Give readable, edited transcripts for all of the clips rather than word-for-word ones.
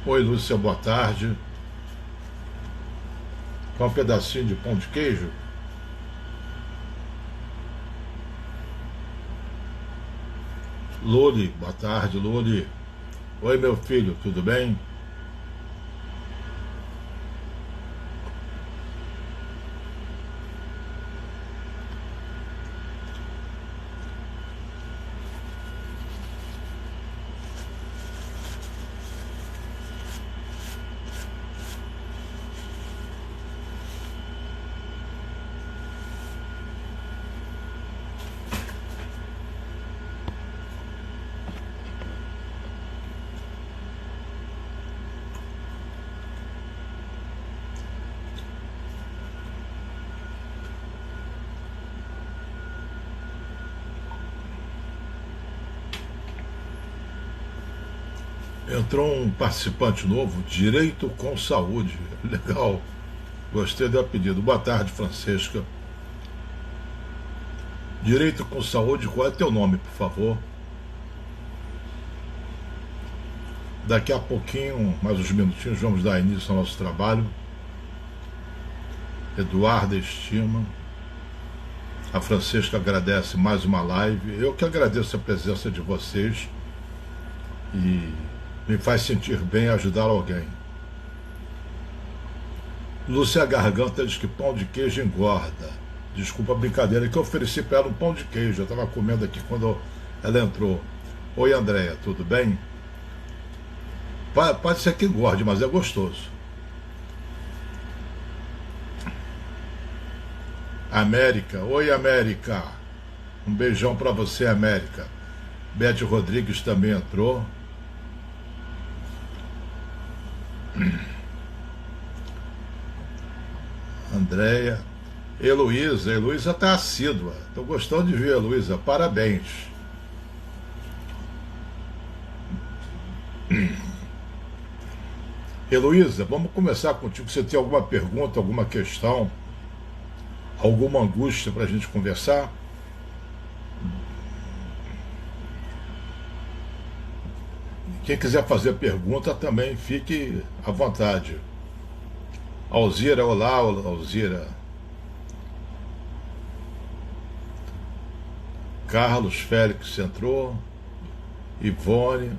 Oi, Lúcia, boa tarde. Com um pedacinho de pão de queijo? Loli, boa tarde, Loli. Oi, meu filho, tudo bem? Entrou um participante novo, Direito com Saúde. Legal, gostei do apelido. Boa tarde, Francesca. Direito com Saúde, qual é teu nome, por favor? Daqui a pouquinho, mais uns minutinhos, vamos dar início ao nosso trabalho. Eduarda estima. A Francesca agradece mais uma live. Eu que agradeço a presença de vocês. E me faz sentir bem ajudar alguém. Lúcia Garganta diz que pão de queijo engorda. Desculpa a brincadeira, que eu ofereci para ela um pão de queijo. Eu estava comendo aqui quando ela entrou. Oi, Andréia, tudo bem? Pode ser que engorde, mas é gostoso. América, oi, América. Um beijão para você, América. Beth Rodrigues também entrou. Andréia. Heloísa está assídua. Estou gostando de ver, Heloísa. Parabéns. Heloísa, vamos começar contigo. Você tem alguma pergunta, alguma questão, alguma angústia para a gente conversar? Quem quiser fazer pergunta também, fique à vontade. Alzira, olá, Alzira. Carlos Félix entrou. Ivone.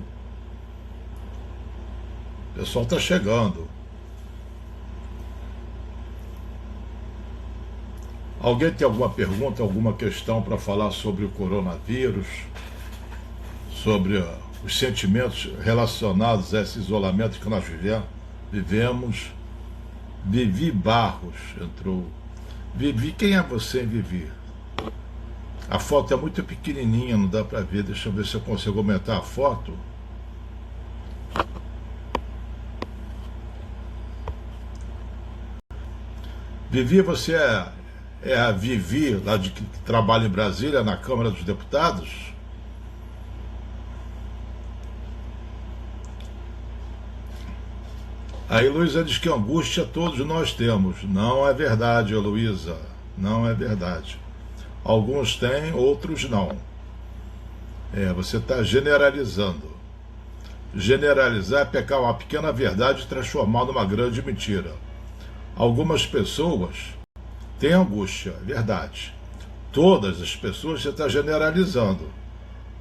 O pessoal está chegando. Alguém tem alguma pergunta, alguma questão para falar sobre o coronavírus? Sobre os sentimentos relacionados a esse isolamento que nós vivemos? Vivi Barros entrou. Vivi, quem é você, Vivi? A foto é muito pequenininha, não dá para ver. Deixa eu ver se eu consigo aumentar a foto. Vivi, você é a Vivi, lá que trabalha em Brasília, na Câmara dos Deputados? A Heloísa diz que angústia todos nós temos. Não é verdade, Heloísa. Não é verdade. Alguns têm, outros não. Você está generalizando. Generalizar é pegar uma pequena verdade e transformar numa grande mentira. Algumas pessoas têm angústia, é verdade. Todas as pessoas você está generalizando.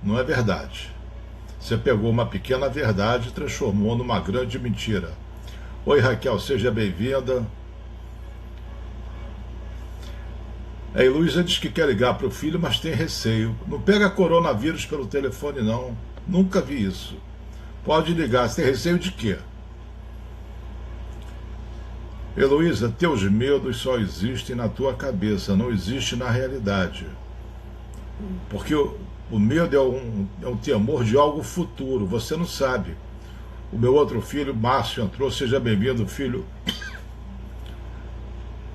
Não é verdade. Você pegou uma pequena verdade e transformou numa grande mentira. Oi, Raquel, seja bem-vinda. A Heloísa diz que quer ligar para o filho, mas tem receio. Não pega coronavírus pelo telefone, não. Nunca vi isso. Pode ligar. Você tem receio de quê? Heloísa, teus medos só existem na tua cabeça, não existe na realidade. Porque o medo é um temor de algo futuro, você não sabe. O meu outro filho, Márcio, entrou. Seja bem-vindo, filho.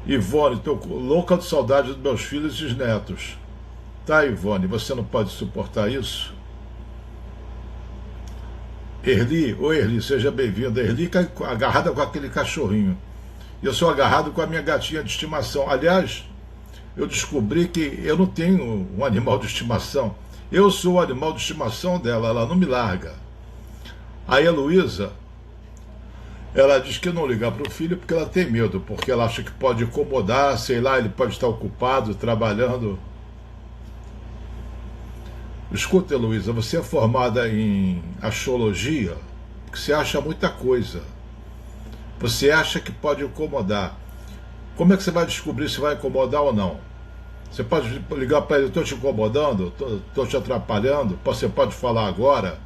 Ivone, estou louca de saudade dos meus filhos e netos. Tá, Ivone, você não pode suportar isso? Erli, oi Erli, seja bem-vinda. Erli agarrada com aquele cachorrinho. E eu sou agarrado com a minha gatinha de estimação. Aliás, eu descobri que eu não tenho um animal de estimação. Eu sou o animal de estimação dela, ela não me larga. A Heloísa Ela diz que não liga para o filho porque ela tem medo, porque ela acha que pode incomodar, sei lá, ele pode estar ocupado, trabalhando. Escuta, Heloísa, você é formada em astrologia, porque você acha muita coisa. Você acha que pode incomodar. Como é que você vai descobrir se vai incomodar ou não? Você pode ligar para ele, estou te incomodando, estou te atrapalhando, você pode falar agora.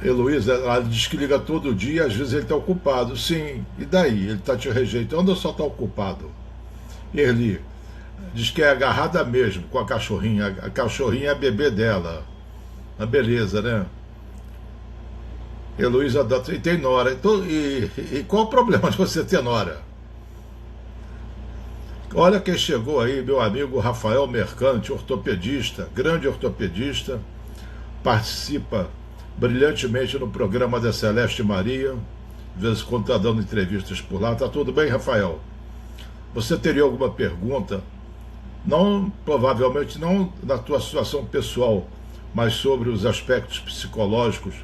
Heloísa, ela diz que liga todo dia, às vezes ele está ocupado. Sim, e daí? Ele está te rejeitando ou só está ocupado? Erli diz que é agarrada mesmo com a cachorrinha é a bebê dela. A beleza, né? Heloísa e tem nora. Então, e qual o problema de você ter nora? Olha quem chegou aí, meu amigo Rafael Mercante, ortopedista, grande ortopedista, participa brilhantemente no programa da Celeste Maria, de vez em quando está dando entrevistas por lá. Tá tudo bem, Rafael? Você teria alguma pergunta? Não, provavelmente não na tua situação pessoal, mas sobre os aspectos psicológicos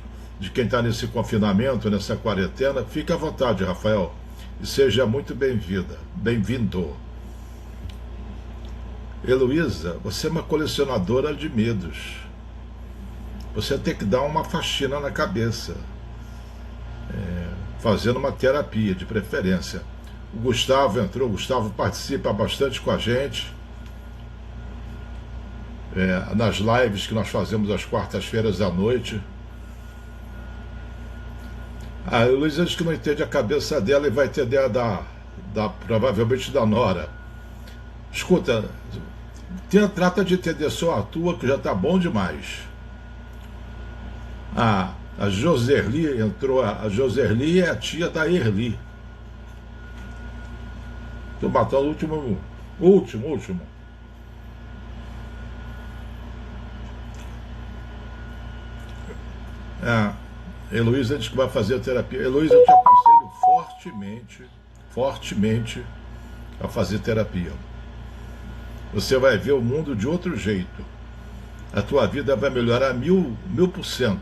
de quem está nesse confinamento, nessa quarentena. Fique à vontade, Rafael, e seja muito bem-vinda, bem-vindo. Heloísa, você é uma colecionadora de medos. Você tem que dar uma faxina na cabeça, fazendo uma terapia, de preferência. O Gustavo entrou, o Gustavo participa bastante com a gente, nas lives que nós fazemos às quartas-feiras à noite. A Heloísa diz que não entende a cabeça dela e vai entender provavelmente da nora. Escuta, trata de entender só a tua, que já está bom demais. A Joserli entrou. A Joserli é a tia da Erli. Estou matando o último. Heloísa diz que vai fazer a terapia. Heloísa, eu te aconselho fortemente a fazer terapia. Você vai ver o mundo de outro jeito. A tua vida vai melhorar 1000%.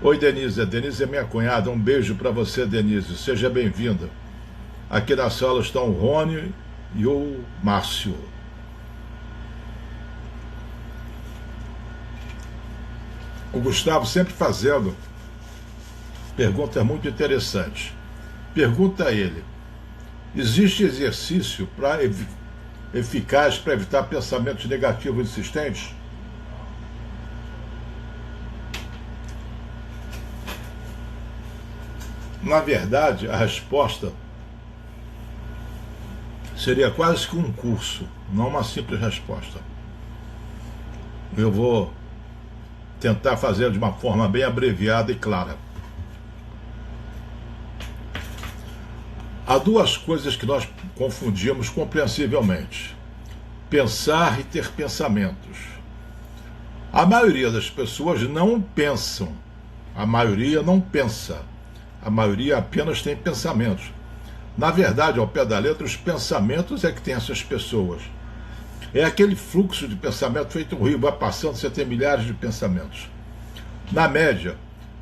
Oi, Denise. A Denise é minha cunhada. Um beijo para você, Denise. Seja bem-vinda. Aqui na sala estão o Rony e o Márcio. O Gustavo sempre fazendo perguntas muito interessantes. Pergunta a ele: existe exercício eficaz para evitar pensamentos negativos insistentes? Na verdade, a resposta seria quase que um curso, não uma simples resposta. Eu vou tentar fazer de uma forma bem abreviada e clara. Há duas coisas que nós confundimos compreensivelmente: pensar e ter pensamentos. A maioria das pessoas não pensam. A maioria não pensa. A maioria apenas tem pensamentos. Na verdade, ao pé da letra, os pensamentos é que tem essas pessoas. É aquele fluxo de pensamento feito um rio, vai passando, você tem milhares de pensamentos. Na média,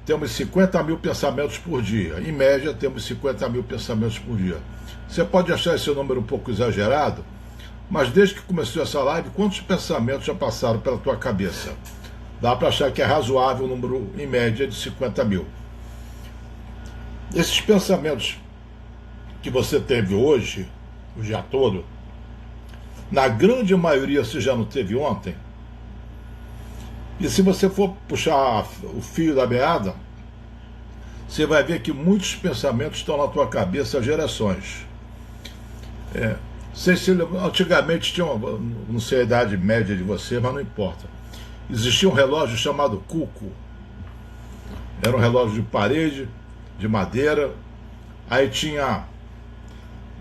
temos 50 mil pensamentos por dia. Em média, temos 50 mil pensamentos por dia. Você pode achar esse número um pouco exagerado, mas desde que começou essa live, quantos pensamentos já passaram pela tua cabeça? Dá para achar que é razoável o número, em média, de 50 mil. Esses pensamentos que você teve hoje, o dia todo, na grande maioria você já não teve ontem. E se você for puxar o fio da meada, você vai ver que muitos pensamentos estão na tua cabeça há gerações. Antigamente tinha, não sei a idade média de você, mas não importa. Existia um relógio chamado cuco. Era um relógio de parede, de madeira. Aí tinha,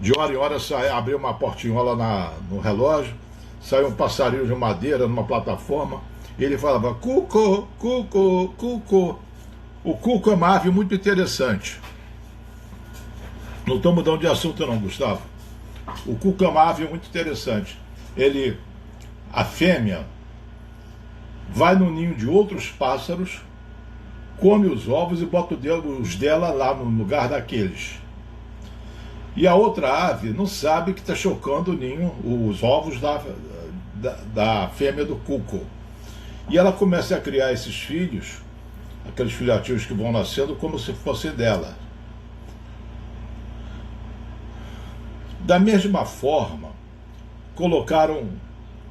de hora em hora, abria uma portinhola no relógio, saiu um passarinho de madeira numa plataforma, e ele falava cuco, cuco, cuco. O cuco é uma ave muito interessante. Não estou mudando de assunto não, Gustavo. O cuco é uma ave muito interessante. A fêmea vai no ninho de outros pássaros come os ovos e bota os dela lá no lugar daqueles. E a outra ave não sabe que está chocando o ninho, os ovos da fêmea do cuco. E ela começa a criar esses filhos, aqueles filhotinhos que vão nascendo, como se fossem dela. Da mesma forma, colocaram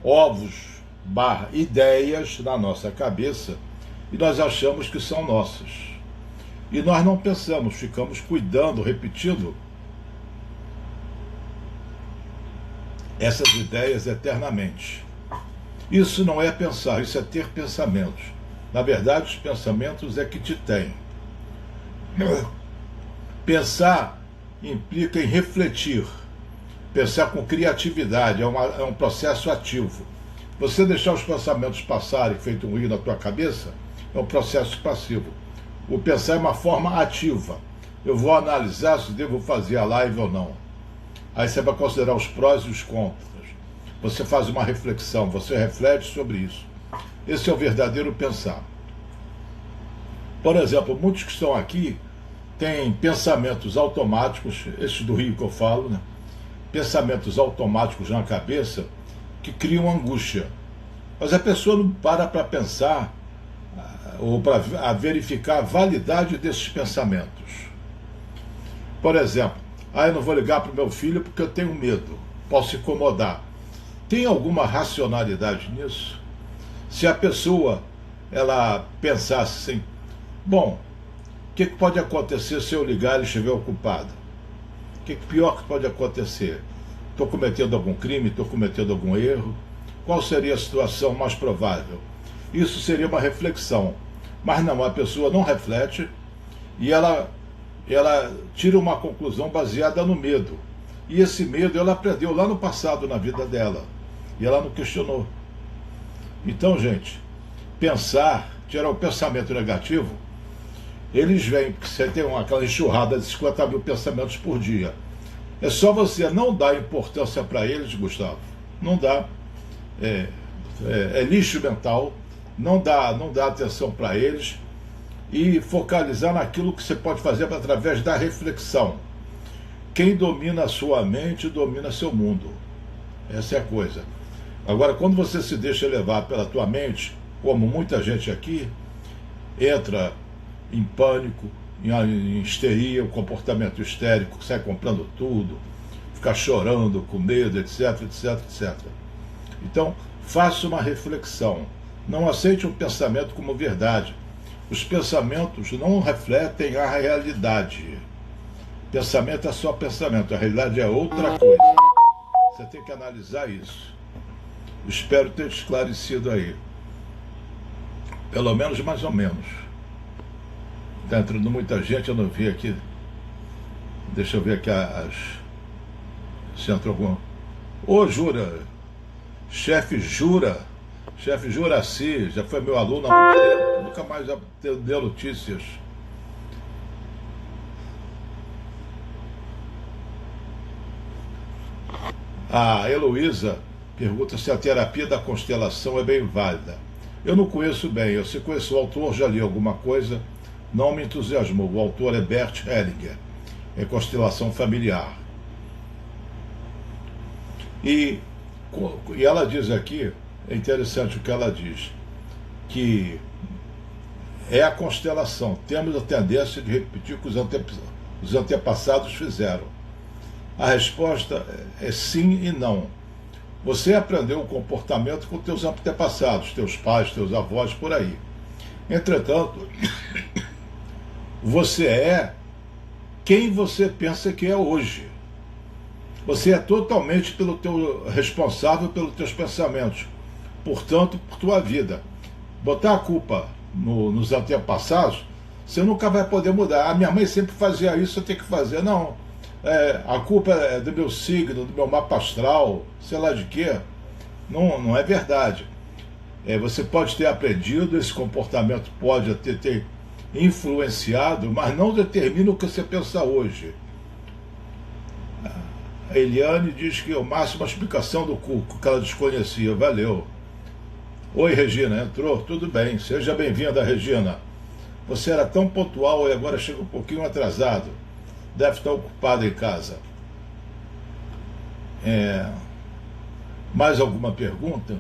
ovos / ideias na nossa cabeça e nós achamos que são nossas. E nós não pensamos, ficamos cuidando, repetindo essas ideias eternamente. Isso não é pensar, isso é ter pensamentos. Na verdade, os pensamentos é que te têm. Pensar implica em refletir. Pensar com criatividade é um processo ativo. Você deixar os pensamentos passarem, feito um rio na tua cabeça, é um processo passivo. O pensar é uma forma ativa. Eu vou analisar se devo fazer a live ou não. Aí você vai considerar os prós e os contras. Você faz uma reflexão, você reflete sobre isso. Esse é o verdadeiro pensar. Por exemplo, muitos que estão aqui têm pensamentos automáticos, esses do Rio que eu falo, né? Pensamentos automáticos na cabeça que criam angústia. Mas a pessoa não para pensar ou para verificar a validade desses pensamentos. Por exemplo, eu não vou ligar para o meu filho porque eu tenho medo, posso incomodar. Tem alguma racionalidade nisso? Se a pessoa ela pensasse assim, bom, o que pode acontecer se eu ligar e ele estiver ocupado? O que pior que pode acontecer? Estou cometendo algum crime? Estou cometendo algum erro? Qual seria a situação mais provável? Isso seria uma reflexão. Mas não, a pessoa não reflete e ela tira uma conclusão baseada no medo. E esse medo ela aprendeu lá no passado na vida dela. E ela não questionou. Então, gente, pensar, tirar o pensamento negativo, eles vêm, porque você tem aquela enxurrada de 50 mil pensamentos por dia. É só você não dar importância para eles, Gustavo. Não dá. É lixo mental. Não dá atenção para eles. E focalizar naquilo que você pode fazer através da reflexão. Quem domina a sua mente, domina seu mundo. Essa é a coisa. Agora, quando você se deixa levar pela tua mente, como muita gente aqui, entra em pânico, em histeria, o comportamento histérico, sai comprando tudo, fica chorando, com medo, etc, etc, etc. Então, faça uma reflexão. Não aceite um pensamento como verdade. Os pensamentos não refletem a realidade. Pensamento é só pensamento, a realidade é outra coisa. Você tem que analisar isso. Espero ter esclarecido aí. Pelo menos, mais ou menos. Está entrando muita gente, eu não vi aqui. Deixa eu ver aqui se entrou algum. Ô, Jura, chefe Juraci, já foi meu aluno há muito tempo, nunca mais deu notícias. A Heloísa pergunta se a terapia da constelação é bem válida. Eu não conheço bem, eu se conheço o autor, já li alguma coisa, não me entusiasmou. O autor é Bert Hellinger, é constelação familiar. E ela diz aqui, é interessante o que ela diz, que é a constelação, temos a tendência de repetir o que os antepassados fizeram. A resposta é sim e não. Você aprendeu o comportamento com teus antepassados, teus pais, teus avós, por aí. Entretanto, você é quem você pensa que é hoje. Você é totalmente responsável pelos teus pensamentos. Portanto, por tua vida. Botar a culpa nos antepassados, você nunca vai poder mudar. Minha mãe sempre fazia isso, eu tenho que fazer. Não. A culpa é do meu signo, do meu mapa astral, sei lá de quê. Não é verdade. Você pode ter aprendido, esse comportamento pode ter influenciado, mas não determina o que você pensa hoje. A Eliane diz que é a máxima explicação do cuco, que ela desconhecia. Valeu. Oi, Regina, entrou? Tudo bem. Seja bem-vinda, Regina. Você era tão pontual e agora chega um pouquinho atrasado. Deve estar ocupado em casa. Mais alguma pergunta?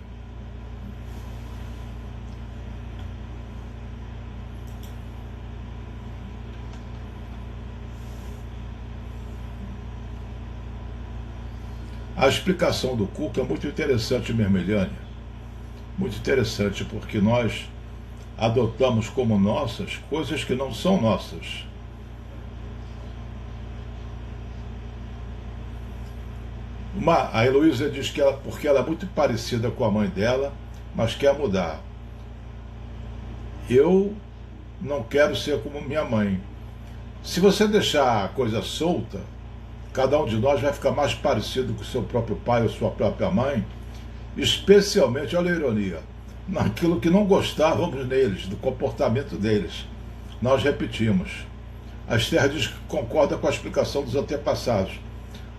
A explicação do Cuca é muito interessante mesmo, Eliane. Muito interessante, porque nós adotamos como nossas coisas que não são nossas. A Heloísa diz que porque ela é muito parecida com a mãe dela, mas quer mudar. Eu não quero ser como minha mãe. Se você deixar a coisa solta, cada um de nós vai ficar mais parecido com o seu próprio pai ou sua própria mãe, especialmente, olha a ironia, naquilo que não gostávamos neles, do comportamento deles. Nós repetimos. A Esther diz que concorda com a explicação dos antepassados.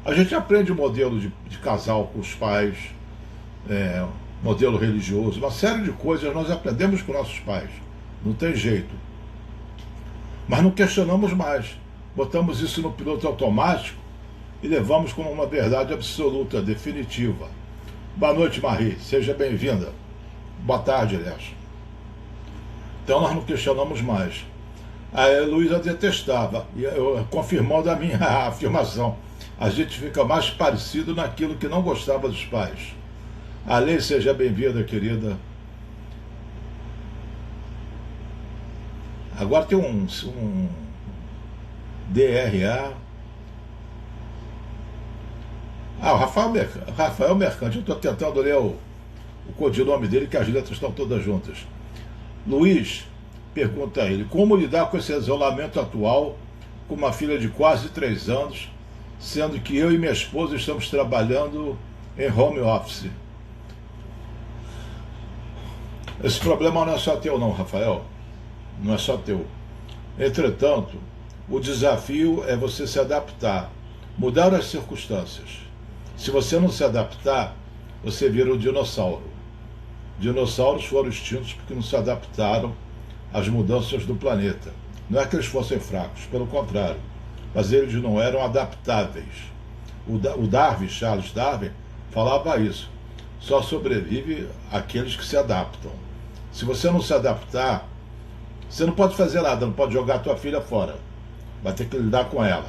A gente aprende o modelo de casal com os pais, modelo religioso, uma série de coisas nós aprendemos com nossos pais. Não tem jeito. Mas não questionamos mais. Botamos isso no piloto automático e levamos como uma verdade absoluta, definitiva. Boa noite, Marie. Seja bem-vinda. Boa tarde, aliás. Então nós não questionamos mais. A Heloísa detestava, e eu, confirmando a minha afirmação, a gente fica mais parecido naquilo que não gostava dos pais. A Lei, seja bem-vinda, querida. Agora tem um DRA. O Rafael Mercante. Eu estou tentando ler o codinome dele, que as letras estão todas juntas. Luiz pergunta a ele: como lidar com esse isolamento atual com uma filha de quase 3 anos, sendo que eu e minha esposa estamos trabalhando em home office? Esse problema não é só teu não, Rafael. Não é só teu. Entretanto, o desafio é você se adaptar, mudar as circunstâncias. Se você não se adaptar, você vira um dinossauro. Dinossauros foram extintos porque não se adaptaram às mudanças do planeta. Não é que eles fossem fracos, pelo contrário, mas eles não eram adaptáveis. O Darwin, Charles Darwin, falava isso. Só sobrevive aqueles que se adaptam. Se você não se adaptar, você não pode fazer nada, não pode jogar a tua filha fora. Vai ter que lidar com ela.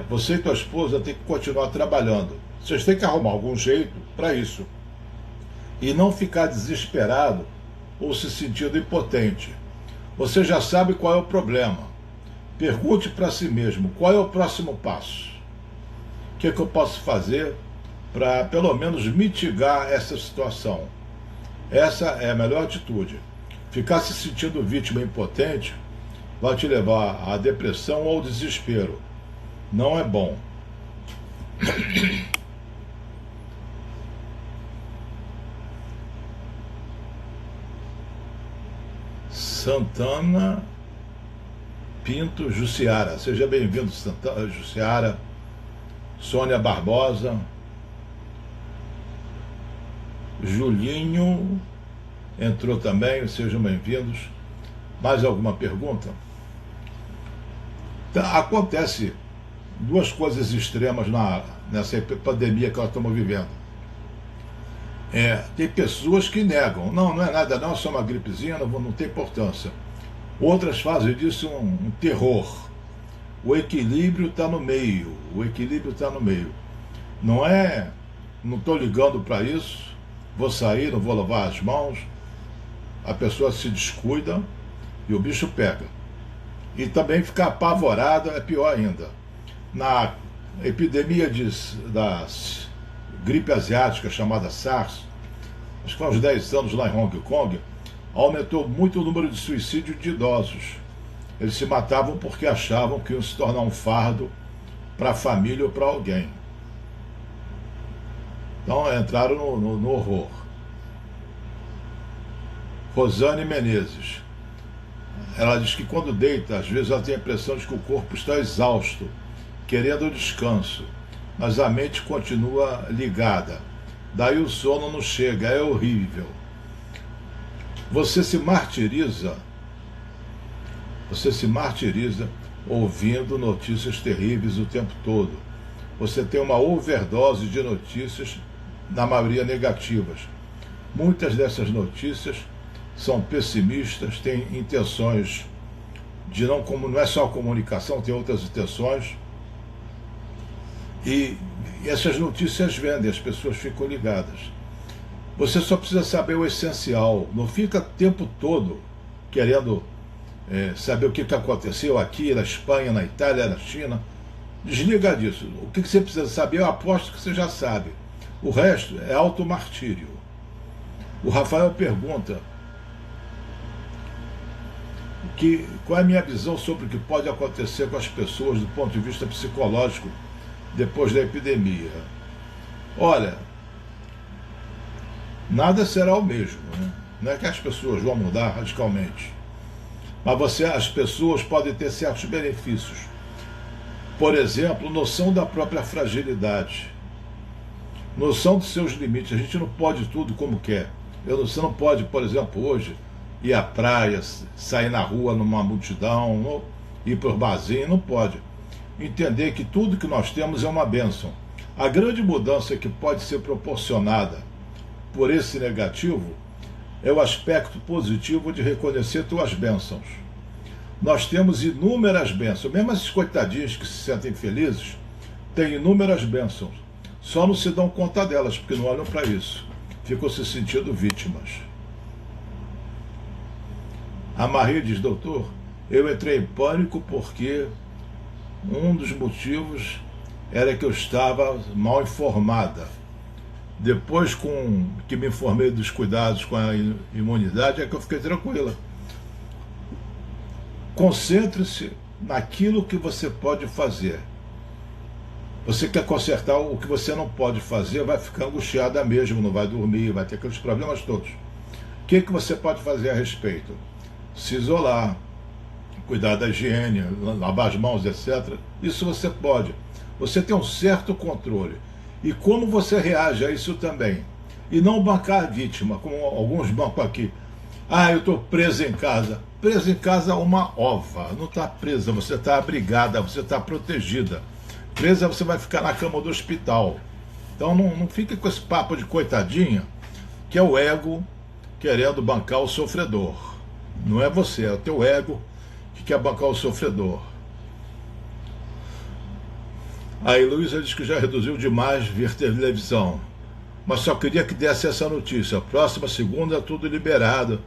Você e tua esposa têm que continuar trabalhando. Vocês têm que arrumar algum jeito para isso. E não ficar desesperado ou se sentindo impotente. Você já sabe qual é o problema. Pergunte para si mesmo: qual é o próximo passo? O que é que eu posso fazer para, pelo menos, mitigar essa situação? Essa é a melhor atitude. Ficar se sentindo vítima e impotente vai te levar à depressão ou ao desespero. Não é bom. Santana Pinto Jussiara. Seja bem-vindo, Santana Jussiara. Sônia Barbosa. Julinho entrou também, sejam bem-vindos. Mais alguma pergunta? Acontece duas coisas extremas nessa pandemia que nós estamos vivendo. Tem pessoas que negam: não é nada não, é só uma gripezinha, não tem importância. Outras fazem disso um terror. O equilíbrio está no meio. Não estou ligando para isso, vou sair, não vou lavar as mãos. A pessoa se descuida e o bicho pega. E também ficar apavorada é pior ainda. Na epidemia da gripe asiática, chamada SARS, acho que foi uns 10 anos lá em Hong Kong, aumentou muito o número de suicídios de idosos. Eles se matavam porque achavam que iam se tornar um fardo para a família ou para alguém. Então entraram no horror. Rosane Menezes. Ela diz que quando deita, às vezes ela tem a impressão de que o corpo está exausto, querendo descanso, mas a mente continua ligada. Daí o sono não chega, é horrível. Você se martiriza Você se martiriza ouvindo notícias terríveis o tempo todo. Você tem uma overdose de notícias, na maioria negativas. Muitas dessas notícias são pessimistas, têm intenções de não é só comunicação, tem outras intenções. E essas notícias vendem, as pessoas ficam ligadas. Você só precisa saber o essencial, não fica o tempo todo querendo saber o que aconteceu aqui, na Espanha, na Itália, na China. Desliga disso. O que você precisa saber, eu aposto que você já sabe. O resto é automartírio. O Rafael pergunta qual é a minha visão sobre o que pode acontecer com as pessoas do ponto de vista psicológico depois da epidemia. Olha, nada será o mesmo, né? Não é que as pessoas vão mudar radicalmente, mas as pessoas podem ter certos benefícios. Por exemplo, noção da própria fragilidade, noção dos seus limites. A gente não pode tudo como quer. Você não pode, por exemplo, hoje ir à praia, sair na rua numa multidão, ir para o barzinho, não pode. Entender que tudo que nós temos é uma bênção. A grande mudança que pode ser proporcionada por esse negativo é o aspecto positivo de reconhecer tuas bênçãos. Nós temos inúmeras bênçãos, mesmo esses coitadinhos que se sentem felizes, têm inúmeras bênçãos, só não se dão conta delas, porque não olham para isso, ficam se sentindo vítimas. A Maria diz: doutor, eu entrei em pânico porque um dos motivos era que eu estava mal informada. Depois que me informei dos cuidados com a imunidade, é que eu fiquei tranquila. Concentre-se naquilo que você pode fazer. Você quer consertar o que você não pode fazer, vai ficar angustiada mesmo, não vai dormir, vai ter aqueles problemas todos. O que você pode fazer a respeito? Se isolar, cuidar da higiene, lavar as mãos, etc. Isso você pode. Você tem um certo controle. E como você reage a isso também. E não bancar a vítima, como alguns bancam aqui. Eu estou preso em casa. Preso em casa é uma ova. Não está presa, você está abrigada, você está protegida. Presa, você vai ficar na cama do hospital. Então não fique com esse papo de coitadinha, que é o ego querendo bancar o sofredor. Não é você, é o teu ego que quer bancar o sofredor. A Heloísa diz que já reduziu demais ver televisão, mas só queria que desse essa notícia. Próxima segunda, tudo liberado.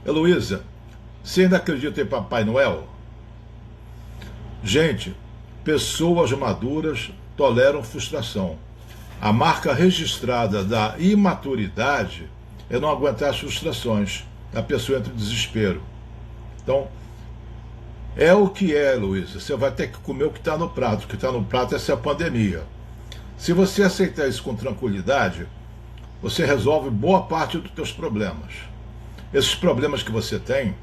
Heloísa, você ainda acredita em Papai Noel? Gente, pessoas maduras toleram frustração. A marca registrada da imaturidade é não aguentar as frustrações. A pessoa entra em desespero. Então, é o que é, Luísa. Você vai ter que comer o que está no prato. O que está no prato é essa pandemia. Se você aceitar isso com tranquilidade, você resolve boa parte dos teus problemas. Esses problemas que você tem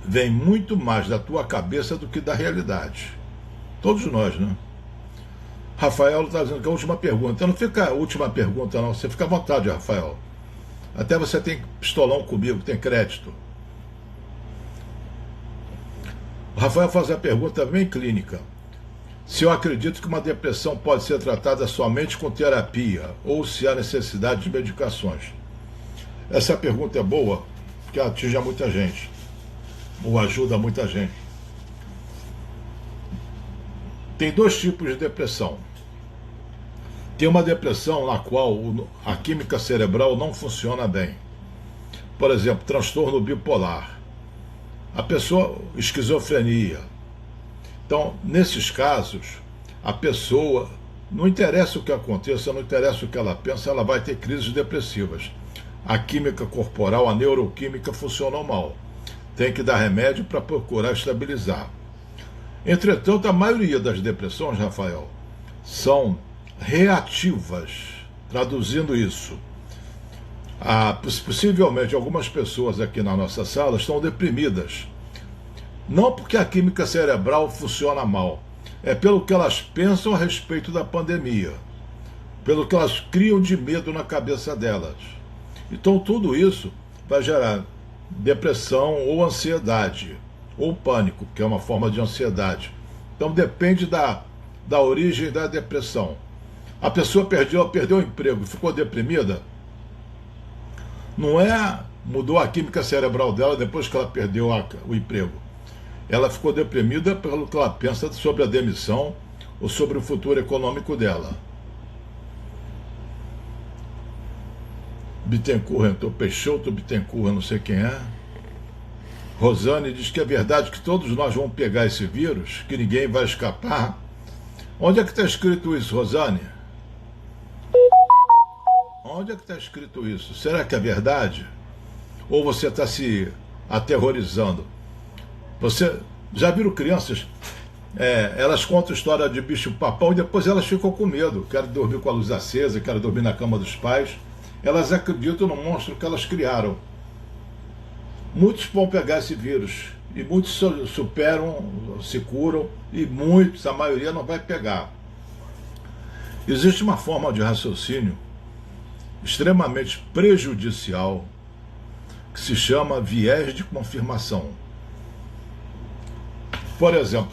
vêm muito mais da tua cabeça do que da realidade. Todos nós, né? Rafael está dizendo que é a última pergunta. Então não fica a última pergunta, não. Você fica à vontade, Rafael. Até você tem pistolão comigo, tem crédito. O Rafael faz a pergunta bem clínica. Se eu acredito que uma depressão pode ser tratada somente com terapia ou se há necessidade de medicações. Essa pergunta é boa, porque atinge a muita gente, ou ajuda muita gente. Tem dois tipos de depressão. Tem uma depressão na qual a química cerebral não funciona bem. Por exemplo, transtorno bipolar. A pessoa, esquizofrenia. Então, nesses casos, a pessoa, não interessa o que aconteça, não interessa o que ela pensa, ela vai ter crises depressivas. A química corporal, a neuroquímica funcionou mal. Tem que dar remédio para procurar estabilizar. Entretanto, a maioria das depressões, Rafael, são reativas. Traduzindo isso, possivelmente algumas pessoas aqui na nossa sala estão deprimidas. Não porque a química cerebral funciona mal, é pelo que elas pensam a respeito da pandemia, pelo que elas criam de medo na cabeça delas. Então tudo isso vai gerar depressão ou ansiedade, ou pânico, que é uma forma de ansiedade. Então depende da origem da depressão. A pessoa perdeu o emprego e ficou deprimida, não mudou a química cerebral dela depois que ela perdeu o emprego. Ela ficou deprimida pelo que ela pensa sobre a demissão ou sobre o futuro econômico dela. Bittencourt entrou, Peixoto Bittencourt, eu não sei quem é. Rosane diz que é verdade que todos nós vamos pegar esse vírus, que ninguém vai escapar. Onde é que está escrito isso, Rosane? Onde é que está escrito isso? Será que é verdade? Ou você está se aterrorizando? Você já viram crianças? Elas contam história de bicho-papão e depois elas ficam com medo. Querem dormir com a luz acesa, querem dormir na cama dos pais. Elas acreditam no monstro que elas criaram. Muitos vão pegar esse vírus e muitos superam, se curam e muitos, a maioria, não vai pegar. Existe uma forma de raciocínio extremamente prejudicial que se chama viés de confirmação. Por exemplo,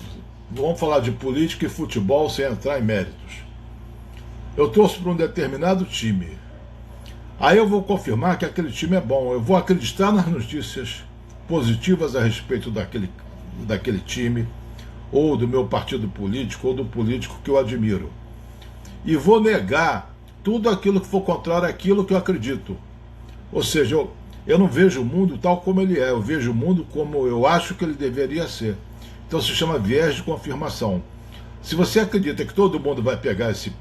vamos falar de política e futebol sem entrar em méritos. Eu torço para um determinado time. Aí eu vou confirmar que aquele time é bom. Eu vou acreditar nas notícias positivas a respeito daquele time, ou do meu partido político, ou do político que eu admiro. E vou negar tudo aquilo que for contrário àquilo que eu acredito. Ou seja, eu não vejo o mundo tal como ele é, eu vejo o mundo como eu acho que ele deveria ser. Então se chama viés de confirmação. Se você acredita que todo mundo vai pegar esse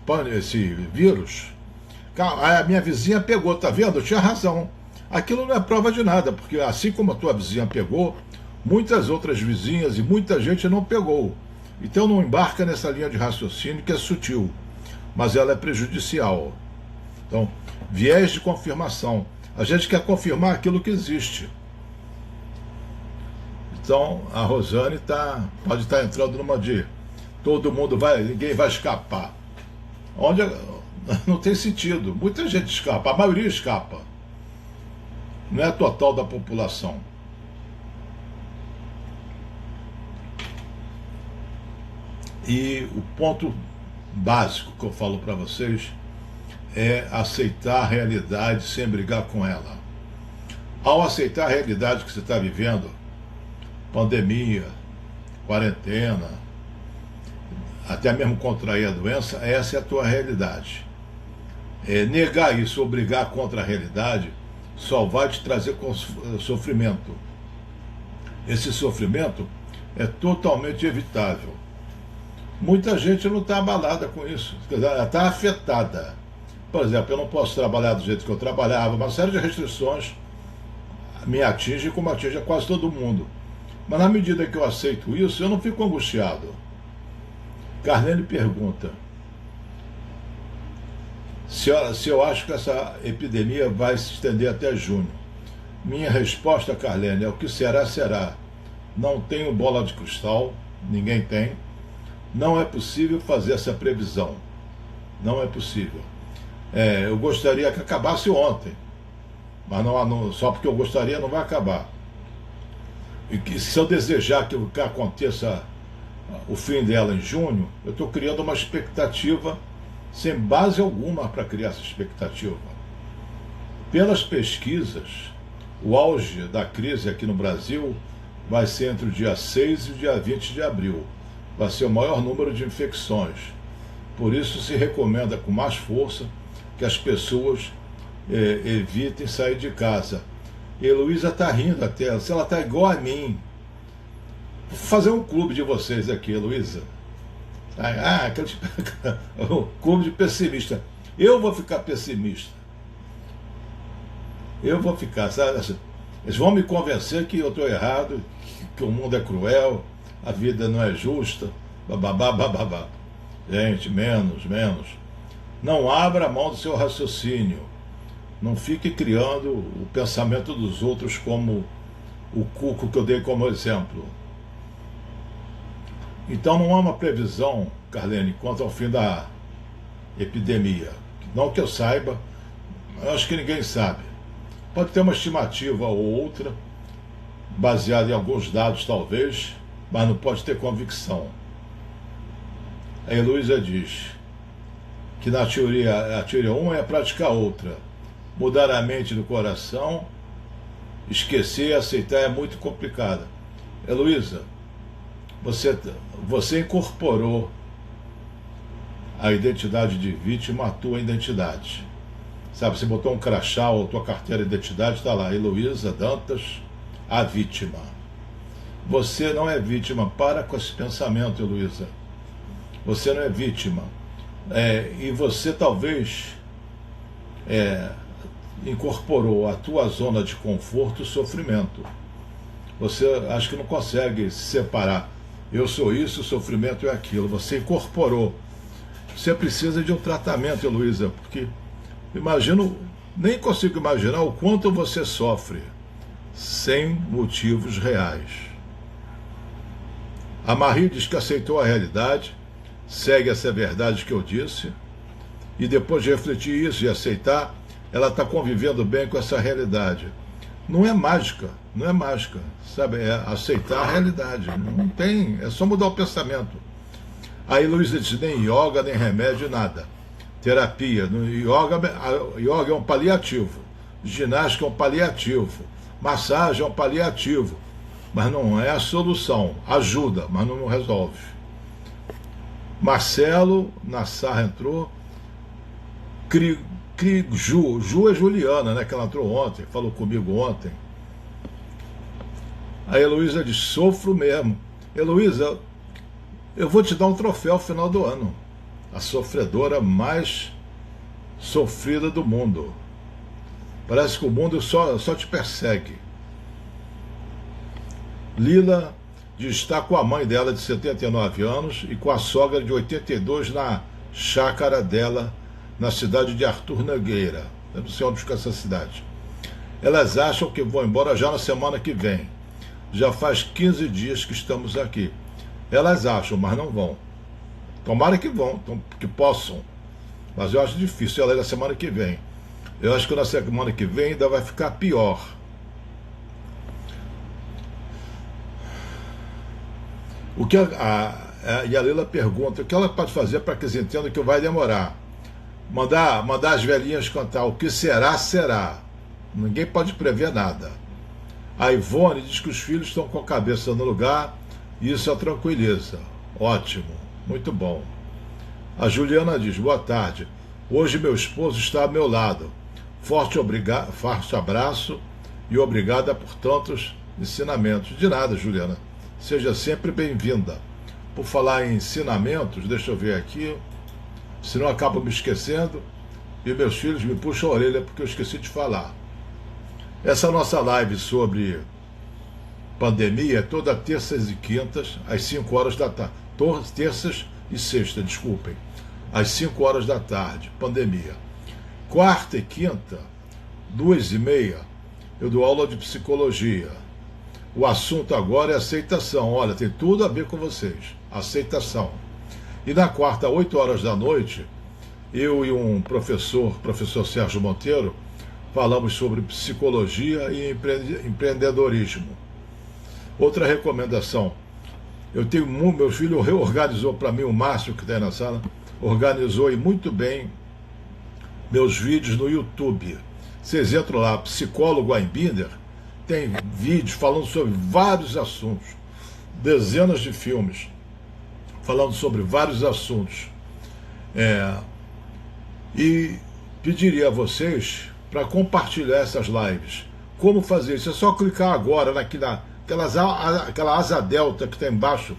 vírus, a minha vizinha pegou, tá vendo? Eu tinha razão. Aquilo não é prova de nada, porque assim como a tua vizinha pegou, muitas outras vizinhas e muita gente não pegou. Então não embarca nessa linha de raciocínio que é sutil, mas ela é prejudicial. Então, viés de confirmação. A gente quer confirmar aquilo que existe. Então, a Rosane pode estar entrando numa de todo mundo ninguém vai escapar. Não tem sentido. Muita gente escapa, a maioria escapa. Não é a total da população. E o ponto básico que eu falo para vocês é aceitar a realidade sem brigar com ela. Ao aceitar a realidade que você está vivendo, pandemia, quarentena, até mesmo contrair a doença, essa é a tua realidade. Negar isso ou brigar contra a realidade só vai te trazer sofrimento. Esse sofrimento é totalmente evitável. Muita gente não está abalada com isso, ela está afetada. Por exemplo, eu não posso trabalhar do jeito que eu trabalhava, uma série de restrições me atinge como atinge a quase todo mundo. Mas na medida que eu aceito isso, eu não fico angustiado. Carlene pergunta se eu acho que essa epidemia vai se estender até junho. Minha resposta, Carlene, é o que será, será. Não tenho bola de cristal, ninguém tem. Não é possível fazer essa previsão. Não é possível. Eu gostaria que acabasse ontem, mas só porque eu gostaria não vai acabar. E que se eu desejar que aconteça o fim dela em junho, eu estou criando uma expectativa sem base alguma para criar essa expectativa. Pelas pesquisas, o auge da crise aqui no Brasil vai ser entre o dia 6 e o dia 20 de abril. Vai ser o maior número de infecções. Por isso se recomenda com mais força que as pessoas evitem sair de casa. E a Heloísa está rindo até, ela está igual a mim. Vou fazer um clube de vocês aqui, Heloísa. O clube de pessimista. Eu vou ficar pessimista. Eu vou ficar, sabe? Eles vão me convencer que eu estou errado, que o mundo é cruel, a vida não é justa, bababá, bababá. Gente, menos. Não abra a mão do seu raciocínio. Não fique criando o pensamento dos outros como o cuco que eu dei como exemplo. Então não há uma previsão, Carlene, quanto ao fim da epidemia. Não que eu saiba, eu acho que ninguém sabe. Pode ter uma estimativa ou outra, baseado em alguns dados talvez, mas não pode ter convicção. A Heloísa diz que na teoria, a teoria 1 é praticar outra. Mudar a mente do coração, esquecer e aceitar é muito complicado. Heloísa, você incorporou a identidade de vítima à tua identidade. Sabe, você botou um crachá ou tua carteira de identidade, está lá, Heloísa Dantas, a vítima. Você não é vítima. Para com esse pensamento, Heloísa. Você não é vítima. E você talvez incorporou à tua zona de conforto o sofrimento. Você acho que não consegue se separar. Eu sou isso, o sofrimento é aquilo. Você incorporou. Você precisa de um tratamento, Heloísa, porque nem consigo imaginar o quanto você sofre sem motivos reais. A Marie diz que aceitou a realidade, segue essa verdade que eu disse, e depois de refletir isso e aceitar, ela está convivendo bem com essa realidade. Não é mágica, sabe? É aceitar a realidade. Não tem, é só mudar o pensamento. A Heloísa diz, nem yoga, nem remédio, nada. Terapia. Yoga é um paliativo. Ginástica é um paliativo. Massagem é um paliativo. Mas não é a solução. Ajuda, mas não resolve. Marcelo Nassar entrou. Ju é Juliana, né? Que ela entrou ontem, falou comigo ontem. A Heloísa diz, sofro mesmo. Heloísa, eu vou te dar um troféu no final do ano. A sofredora mais sofrida do mundo. Parece que o mundo só te persegue. Lila diz, está com a mãe dela de 79 anos e com a sogra de 82 na chácara dela, na cidade de Arthur Nogueira. Eu não sei onde fica essa cidade. Elas acham que vão embora já na semana que vem. Já faz 15 dias que estamos aqui. Elas acham, mas não vão. Tomara que vão, que possam. Mas eu acho difícil ela ir na semana que vem. Eu acho que na semana que vem ainda vai ficar pior. E a Leila pergunta, o que ela pode fazer para que eles entendam que vai demorar? Mandar as velhinhas cantar, o que será, será. Ninguém pode prever nada. A Ivone diz que os filhos estão com a cabeça no lugar, e isso a tranquiliza. Ótimo, muito bom. A Juliana diz, boa tarde. Hoje meu esposo está ao meu lado. Forte abraço e obrigada por tantos ensinamentos. De nada, Juliana. Seja sempre bem-vinda. Por falar em ensinamentos, deixa eu ver aqui, senão eu acabo me esquecendo e meus filhos me puxam a orelha porque eu esqueci de falar. Essa nossa live sobre pandemia é toda terças e quintas, às 5 horas da tarde. Terças e sexta, desculpem. Às 5 horas da tarde, pandemia. Quarta e quinta, 2h30, eu dou aula de psicologia. O assunto agora é aceitação. Olha, tem tudo a ver com vocês. Aceitação. E na quarta, 8 horas da noite, eu e um professor Sérgio Monteiro, falamos sobre psicologia e empreendedorismo. Outra recomendação. Meu filho reorganizou para mim, o Márcio, que está aí na sala, organizou e muito bem meus vídeos no YouTube. Vocês entram lá, psicólogo Einbinder, tem vídeos falando sobre vários assuntos, dezenas de filmes, falando sobre vários assuntos. E pediria a vocês para compartilhar essas lives. Como fazer isso? É só clicar agora aquela asa delta que está embaixo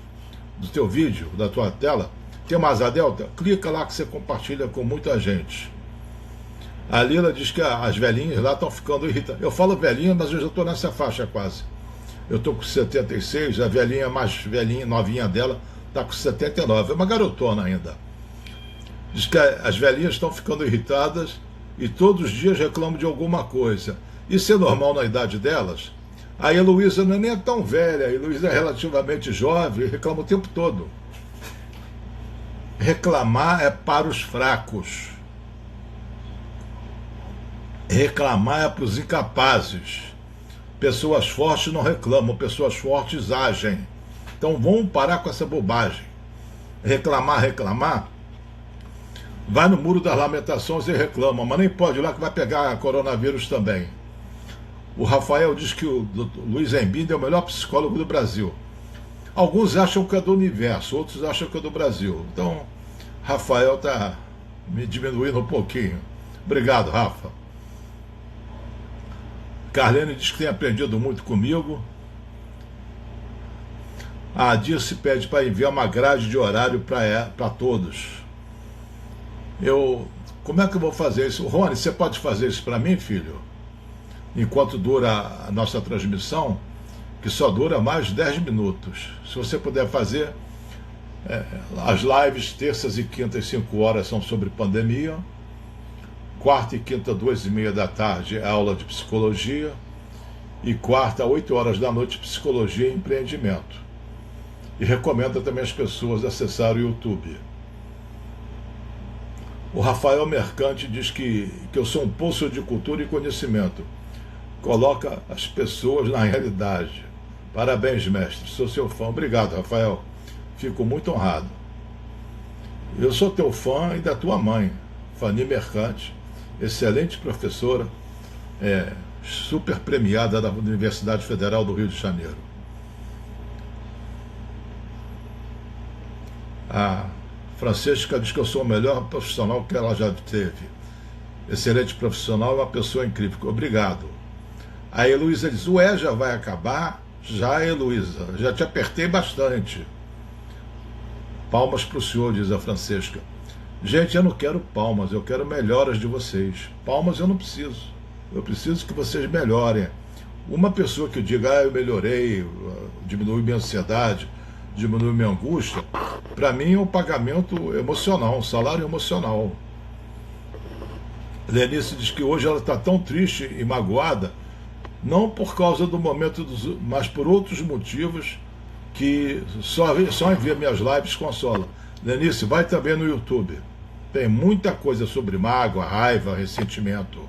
do teu vídeo, da tua tela. Tem uma asa delta? Clica lá que você compartilha com muita gente. A Lila diz que as velhinhas lá estão ficando irritadas. Eu falo velhinha, mas eu já estou nessa faixa quase. Eu estou com 76, a velhinha mais velhinha, novinha dela, está com 79. É uma garotona ainda. Diz que as velhinhas estão ficando irritadas e todos os dias reclamam de alguma coisa. Isso é normal na idade delas? A Heloísa não é nem tão velha, a Heloísa é relativamente jovem e reclama o tempo todo. Reclamar é para os fracos. Reclamar é para os incapazes. Pessoas fortes não reclamam, pessoas fortes agem. Então vamos parar com essa bobagem. Reclamar. Vai no Muro das Lamentações e reclama, mas nem pode ir lá que vai pegar coronavírus também. O Rafael diz que o Luiz Embinda é o melhor psicólogo do Brasil. Alguns acham que é do universo, outros acham que é do Brasil. Então, Rafael está me diminuindo um pouquinho. Obrigado, Rafa. Carlene diz que tem aprendido muito comigo. A Dirce pede para enviar uma grade de horário para todos. Como é que eu vou fazer isso? Rony, você pode fazer isso para mim, filho? Enquanto dura a nossa transmissão, que só dura mais 10 minutos. Se você puder fazer, as lives terças e quintas 5 horas são sobre pandemia, quarta e quinta 2h30 da tarde é aula de psicologia, e quarta 8 horas da noite psicologia e empreendimento. E recomenda também as pessoas acessarem o YouTube. O Rafael Mercante diz que eu sou um poço de cultura e conhecimento. Coloca as pessoas na realidade. Parabéns, mestre, sou seu fã. Obrigado, Rafael, fico muito honrado. Eu sou teu fã e da tua mãe, Fani Mercante, excelente professora, super premiada da Universidade Federal do Rio de Janeiro. A Francesca diz que eu sou o melhor profissional que ela já teve. Excelente profissional e uma pessoa incrível. Obrigado. A Heloísa diz, o já vai acabar? Já, Heloísa, já te apertei bastante. Palmas para o senhor, diz a Francesca. Gente, eu não quero palmas, eu quero melhoras de vocês. Palmas eu não preciso. Eu preciso que vocês melhorem. Uma pessoa que diga, eu melhorei, diminui minha ansiedade, diminui minha angústia, para mim é um pagamento emocional, um salário emocional. Lenice diz que hoje ela está tão triste e magoada, não por causa do momento, mas por outros motivos que só em ver minhas lives consola. Lenice, vai também no YouTube. Tem muita coisa sobre mágoa, raiva, ressentimento.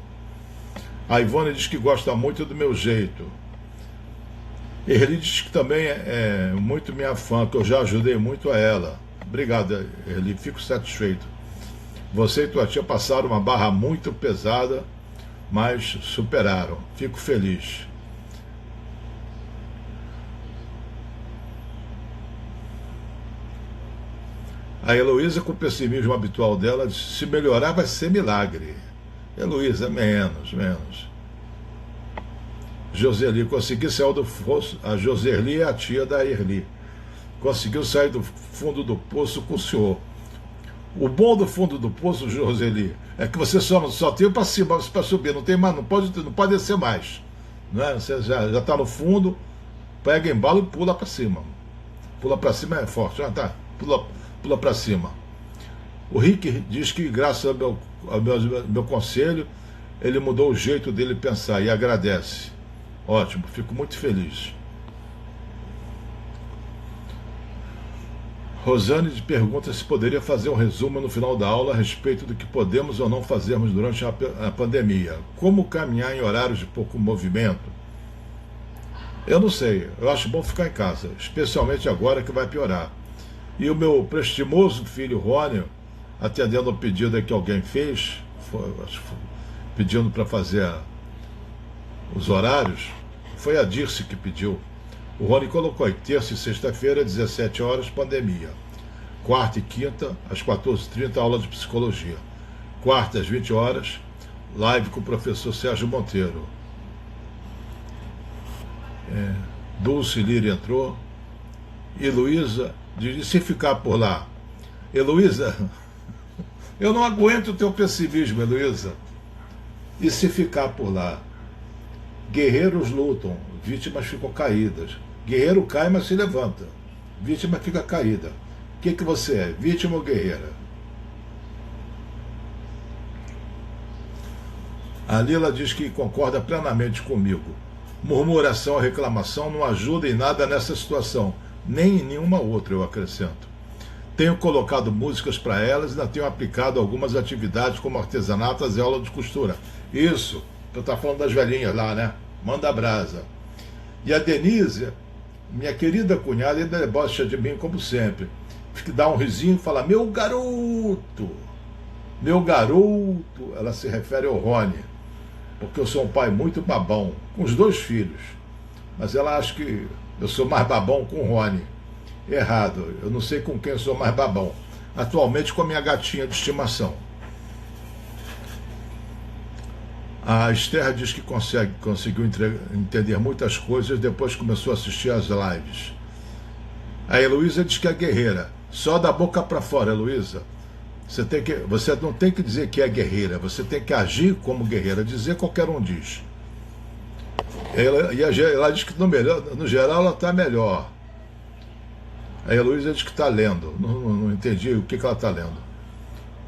A Ivone diz que gosta muito do meu jeito. Erli diz que também é muito minha fã, que eu já ajudei muito a ela. Obrigado, Erli, fico satisfeito. Você e tua tia passaram uma barra muito pesada, mas superaram. Fico feliz. A Heloísa, com o pessimismo habitual dela, disse, se melhorar vai ser milagre. Heloísa, menos. Joseli, consegui sair do poço. A Joseli é a tia da Erli. Conseguiu sair do fundo do poço com o senhor. O bom do fundo do poço, Joseli, é que você só tem para cima, para subir, não tem mais, não pode descer mais. Não é? Você já está no fundo, pega embalo e pula para cima. Pula para cima é forte, já tá. Pula para cima. O Rick diz que, graças ao meu conselho, ele mudou o jeito dele pensar e agradece. Ótimo, fico muito feliz. Rosane pergunta se poderia fazer um resumo no final da aula a respeito do que podemos ou não fazermos durante a pandemia. Como caminhar em horários de pouco movimento? Eu não sei, eu acho bom ficar em casa, especialmente agora que vai piorar. E o meu prestimoso filho Rony, atendendo ao pedido que alguém fez, pedindo para fazer os horários, foi a Dirce que pediu. O Rony colocou aí, terça e sexta-feira, 17 horas, pandemia. Quarta e quinta, às 14h30, aula de psicologia. Quarta, às 20 horas, live com o professor Sérgio Monteiro. Dulce Lira entrou. Heloísa diz, se ficar por lá. Heloísa, eu não aguento o teu pessimismo, Heloísa. E se ficar por lá? Guerreiros lutam, vítimas ficam caídas. Guerreiro cai, mas se levanta. Vítima fica caída. O que você é, vítima ou guerreira? A Lila diz que concorda plenamente comigo. Murmuração e reclamação não ajudam em nada nessa situação, nem em nenhuma outra, eu acrescento. Tenho colocado músicas para elas e ainda tenho aplicado algumas atividades como artesanato e aula de costura. Isso, tu tá falando das velhinhas lá, né? Manda brasa. E a Denise, minha querida cunhada, ainda debocha de mim como sempre. Fica dá um risinho e fala, meu garoto, ela se refere ao Rony, porque eu sou um pai muito babão, com os 2 filhos, mas ela acha que eu sou mais babão com o Rony. Errado, eu não sei com quem eu sou mais babão. Atualmente com a minha gatinha de estimação. A Esther diz que conseguiu entender muitas coisas depois que começou a assistir às lives. A Heloísa diz que é guerreira. Só da boca para fora, Heloísa. Você não tem que dizer que é guerreira, você tem que agir como guerreira. Dizer qualquer um diz. Ela diz que no geral ela está melhor. A Heloísa diz que está lendo. Não entendi o que ela está lendo.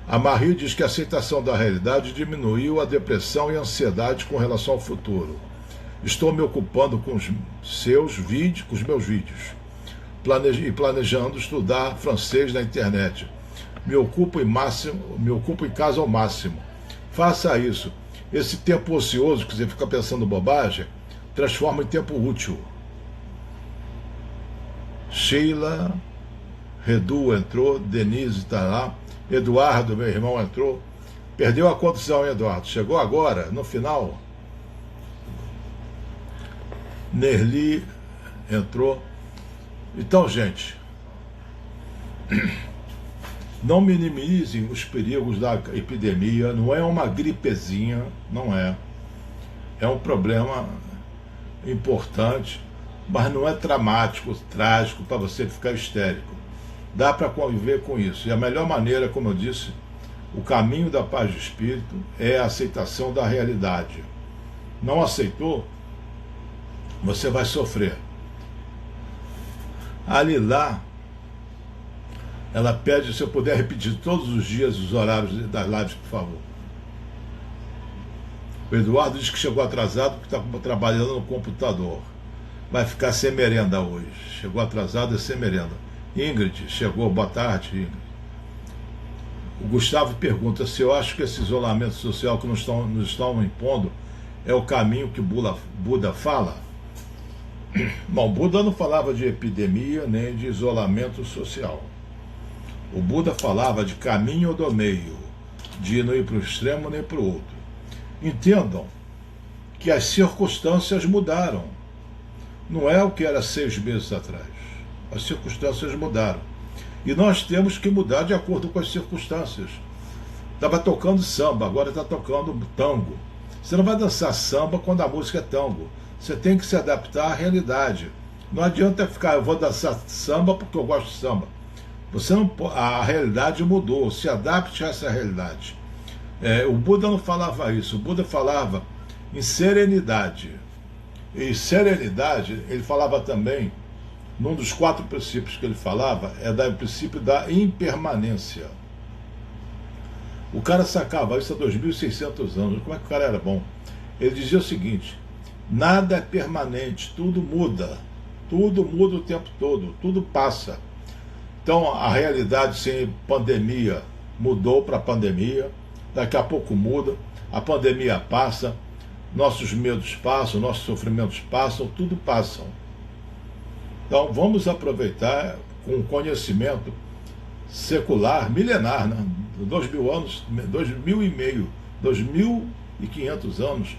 A Marie diz que a aceitação da realidade diminuiu a depressão e a ansiedade com relação ao futuro. Estou me ocupando com os meus vídeos. Planejando estudar francês na internet. Me ocupo em casa ao máximo. Faça isso. Esse tempo ocioso que você fica pensando bobagem, transforma em tempo útil. Sheila, Redu entrou, Denise está lá, Eduardo, meu irmão, entrou. Perdeu a condição, hein, Eduardo? Chegou agora, no final. Nerli entrou. Então, gente, não minimizem os perigos da epidemia. Não é uma gripezinha, não é. É um problema importante, mas não é dramático, trágico, para você ficar histérico. Dá para conviver com isso. E a melhor maneira, como eu disse, o caminho da paz de espírito é a aceitação da realidade. Não aceitou, você vai sofrer. A Lilá, ela pede, se eu puder repetir todos os dias os horários das lives, por favor. O Eduardo diz que chegou atrasado porque está trabalhando no computador. Vai ficar sem merenda hoje. Chegou atrasado, é sem merenda. Ingrid, chegou, boa tarde, Ingrid. O Gustavo pergunta se eu acho que esse isolamento social que nos estão impondo é o caminho que Buda fala. Bom, Buda não falava de epidemia nem de isolamento social. O Buda falava de caminho do meio, de não ir para o extremo nem para o outro. Entendam que as circunstâncias mudaram. Não é o que era 6 meses atrás. As circunstâncias mudaram. E nós temos que mudar de acordo com as circunstâncias. Estava tocando samba, agora está tocando tango. Você não vai dançar samba quando a música é tango. Você tem que se adaptar à realidade. Não adianta ficar, eu vou dançar samba porque eu gosto de samba. A realidade mudou, se adapte a essa realidade. O Buda não falava isso, o Buda falava em serenidade. E serenidade, ele falava também, num dos 4 princípios que ele falava, o princípio da impermanência. O cara sacava isso há 2.600 anos, como é que o cara era bom? Ele dizia o seguinte, nada é permanente, tudo muda o tempo todo, tudo passa. Então a realidade sem pandemia mudou para a pandemia, daqui a pouco muda, a pandemia passa, nossos medos passam, nossos sofrimentos passam, tudo passam. Então vamos aproveitar com o conhecimento secular, milenar, né? 2.000 anos, 2.500 anos,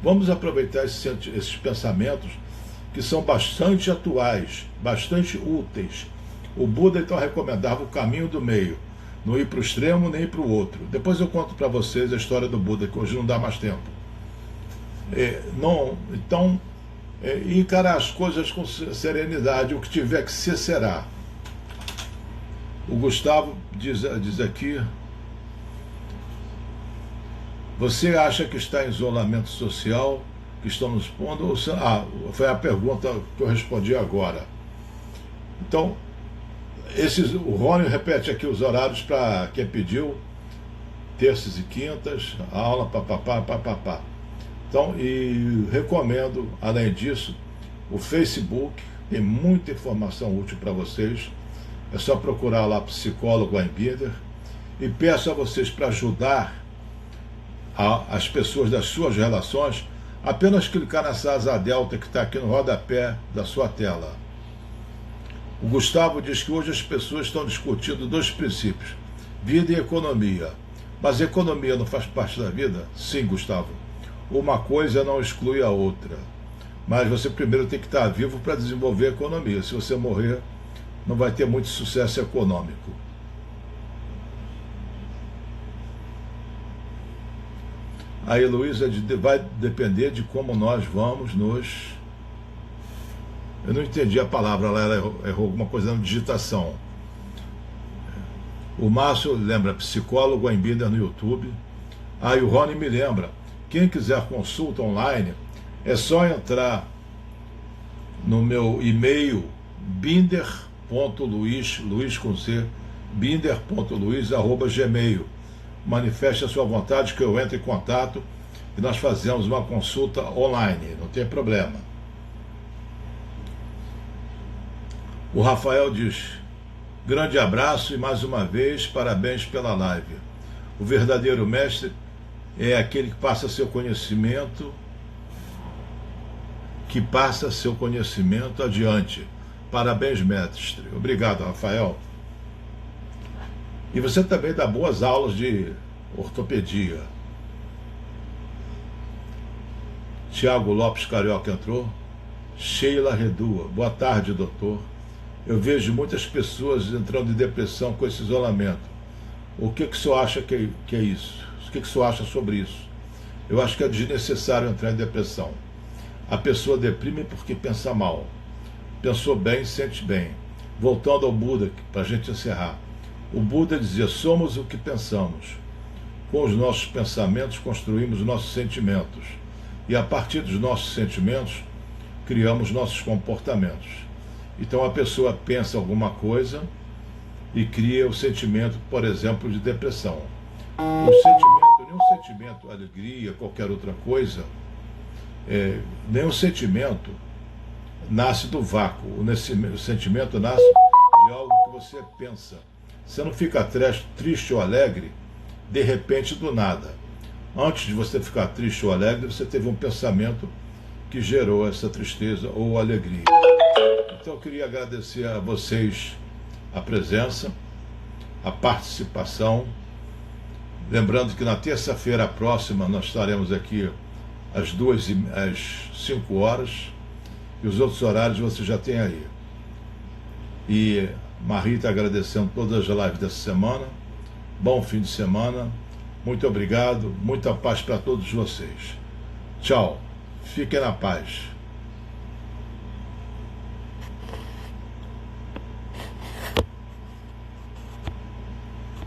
vamos aproveitar esses pensamentos que são bastante atuais, bastante úteis. O Buda então recomendava o caminho do meio, não ir para o extremo nem para o outro. Depois eu conto para vocês a história do Buda, que hoje não dá mais tempo. Então, encarar as coisas com serenidade, o que tiver que ser, será. O Gustavo diz aqui, você acha que está em isolamento social, que estão nos pondo? Foi a pergunta que eu respondi agora. Então, o Rony repete aqui os horários para quem pediu, terças e quintas, aula, papapá. Então, e recomendo, além disso, o Facebook, tem muita informação útil para vocês, é só procurar lá psicólogo Weinbinder, e peço a vocês para ajudar as pessoas das suas relações Apenas clicar nessa asa delta que está aqui no rodapé da sua tela. O Gustavo diz que hoje as pessoas estão discutindo dois princípios, vida e economia. Mas economia não faz parte da vida? Sim, Gustavo. Uma coisa não exclui a outra. Mas você primeiro tem que estar vivo para desenvolver a economia. Se você morrer, não vai ter muito sucesso econômico. A Heloísa vai depender de como nós vamos nos... Eu não entendi a palavra, ela errou alguma coisa na digitação. O Márcio lembra, psicólogo em Binder no YouTube. E o Rony me lembra, quem quiser consulta online, é só entrar no meu e-mail binder.luiz, Luiz com C, binder.luiz@gmail. Manifeste a sua vontade que eu entre em contato e nós fazemos uma consulta online, não tem problema. O Rafael diz, grande abraço e mais uma vez, parabéns pela live. O verdadeiro mestre é aquele que passa seu conhecimento, adiante. Parabéns, mestre. Obrigado, Rafael. E você também dá boas aulas de ortopedia. Tiago Lopes Carioca entrou. Sheila Redua. Boa tarde, doutor. Eu vejo muitas pessoas entrando em depressão com esse isolamento. O que o senhor acha que é isso? O que o senhor acha sobre isso? Eu acho que é desnecessário entrar em depressão. A pessoa deprime porque pensa mal. Pensou bem, sente bem. Voltando ao Buda, para a gente encerrar. O Buda dizia, somos o que pensamos. Com os nossos pensamentos construímos nossos sentimentos. E a partir dos nossos sentimentos, criamos nossos comportamentos. Então a pessoa pensa alguma coisa e cria o sentimento, por exemplo, de depressão. Nenhum sentimento, alegria, qualquer outra coisa, nenhum sentimento nasce do vácuo. O sentimento nasce de algo que você pensa. Você não fica triste ou alegre de repente do nada. Antes de você ficar triste ou alegre, você teve um pensamento que gerou essa tristeza ou alegria. Então eu queria agradecer a vocês a presença, a participação. Lembrando que na terça-feira próxima nós estaremos aqui às 5 horas e os outros horários você já tem aí. E Marie está agradecendo todas as lives dessa semana. Bom fim de semana. Muito obrigado. Muita paz para todos vocês. Tchau. Fiquem na paz.